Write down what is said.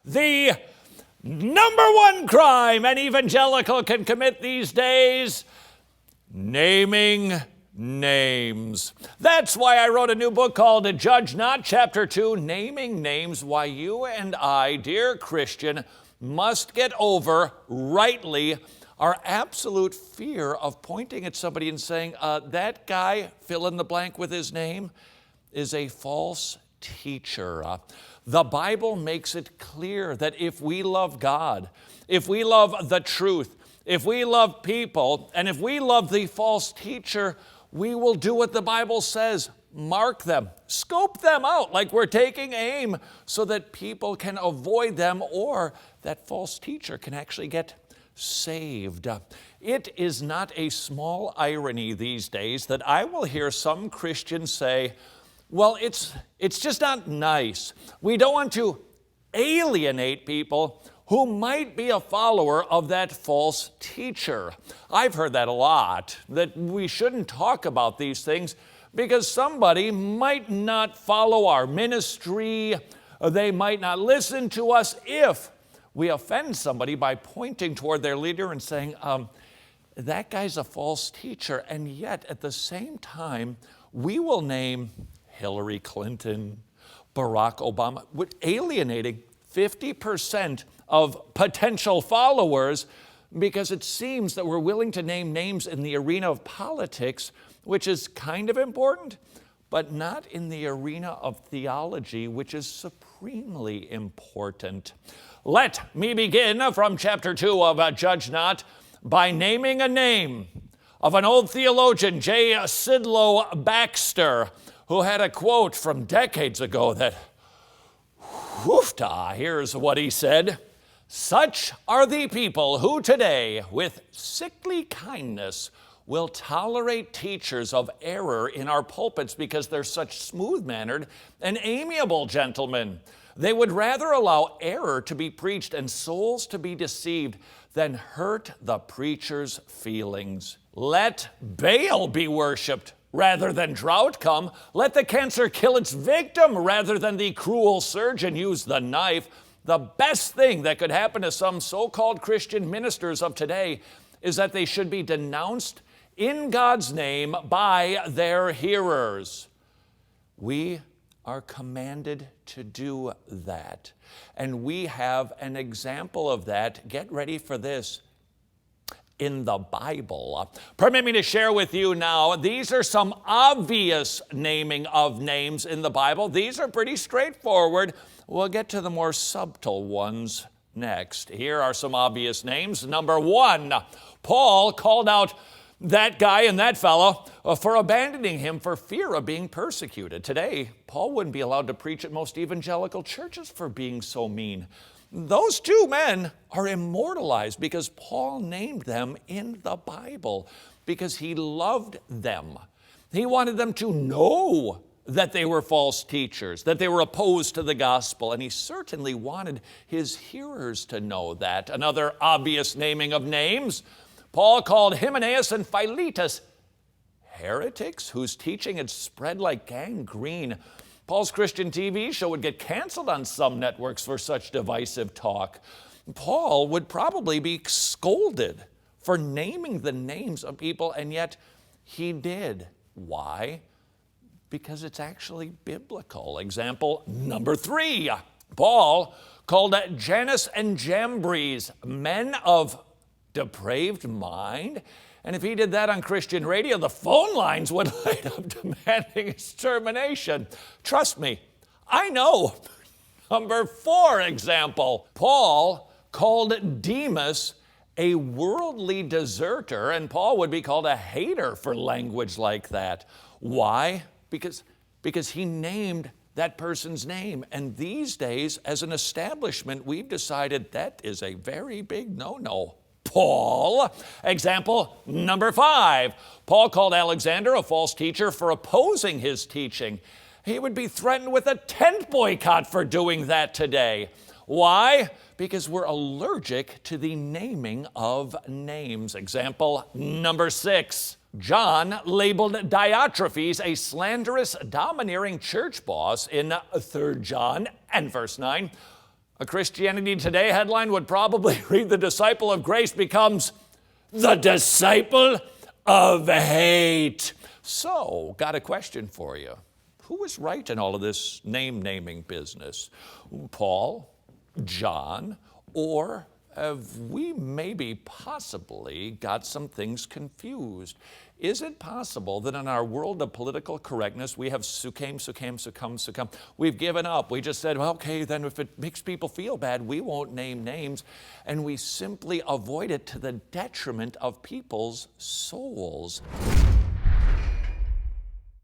The number one crime an evangelical can commit these days: naming names. That's why I wrote a new book called Judge Not, Chapter 2, Naming Names, Why You and I, Dear Christian, Must Get Over Rightly our absolute fear of pointing at somebody and saying, that guy, fill in the blank with his name, is a false teacher. The Bible makes it clear that if we love God, if we love the truth, if we love people, and if we love the false teacher, we will do what the Bible says: mark them, scope them out like we're taking aim, so that people can avoid them or that false teacher can actually get saved. It is not a small irony these days that I will hear some Christians say, well, it's just not nice. We don't want to alienate people who might be a follower of that false teacher. I've heard that a lot, that we shouldn't talk about these things because somebody might not follow our ministry, or they might not listen to us if we offend somebody by pointing toward their leader and saying, that guy's a false teacher. And yet, at the same time, we will name Hillary Clinton, Barack Obama, alienating 50% of potential followers because it seems that we're willing to name names in the arena of politics, which is kind of important, but not in the arena of theology, which is supremely important. Let me begin from chapter 2 of Judge Not by naming a name of an old theologian, J. Sidlow Baxter, who had a quote from decades ago that, whoofta, here's what he said: "Such are the people who today, with sickly kindness, will tolerate teachers of error in our pulpits because they're such smooth-mannered and amiable gentlemen. They would rather allow error to be preached and souls to be deceived than hurt the preacher's feelings. Let Baal be worshiped rather than drought come. Let the cancer kill its victim rather than the cruel surgeon use the knife." The best thing that could happen to some so-called Christian ministers of today is that they should be denounced in God's name by their hearers. We are commanded to do that. And we have an example of that. Get ready for this. In the Bible. Permit me to share with you now, these are some obvious naming of names in the Bible. These are pretty straightforward. We'll get to the more subtle ones next. Here are some obvious names. Number 1, Paul called out that guy and that fellow for abandoning him for fear of being persecuted. Today, Paul wouldn't be allowed to preach at most evangelical churches for being so mean. Those two men are immortalized because Paul named them in the Bible because he loved them. He wanted them to know that they were false teachers, that they were opposed to the gospel, and he certainly wanted his hearers to know that. Another obvious naming of names, Paul called Hymenaeus and Philetus heretics whose teaching had spread like gangrene. Paul's Christian TV show would get canceled on some networks for such divisive talk. Paul would probably be scolded for naming the names of people, and yet he did. Why? Because it's actually biblical. Example number 3, Paul called Jannes and Jambres men of depraved mind. And if he did that on Christian radio, the phone lines would light up demanding his termination. Trust me, I know. Number 4 example, Paul called Demas a worldly deserter, and Paul would be called a hater for language like that. Why? Because he named that person's name. And these days, as an establishment, we've decided that is a very big no-no. Paul. Example number 5. Paul called Alexander a false teacher for opposing his teaching. He would be threatened with a tent boycott for doing that today. Why? Because we're allergic to the naming of names. Example number 6. John labeled Diotrephes a slanderous, domineering church boss in 3 John and verse 9. A Christianity Today headline would probably read, "The disciple of grace becomes the disciple of hate." So, got a question for you. Who was right in all of this naming business? Paul, John, or have we maybe possibly got some things confused? Is it possible that in our world of political correctness, we have succumbed? We've given up. We just said, well, okay, then if it makes people feel bad, we won't name names. And we simply avoid it to the detriment of people's souls.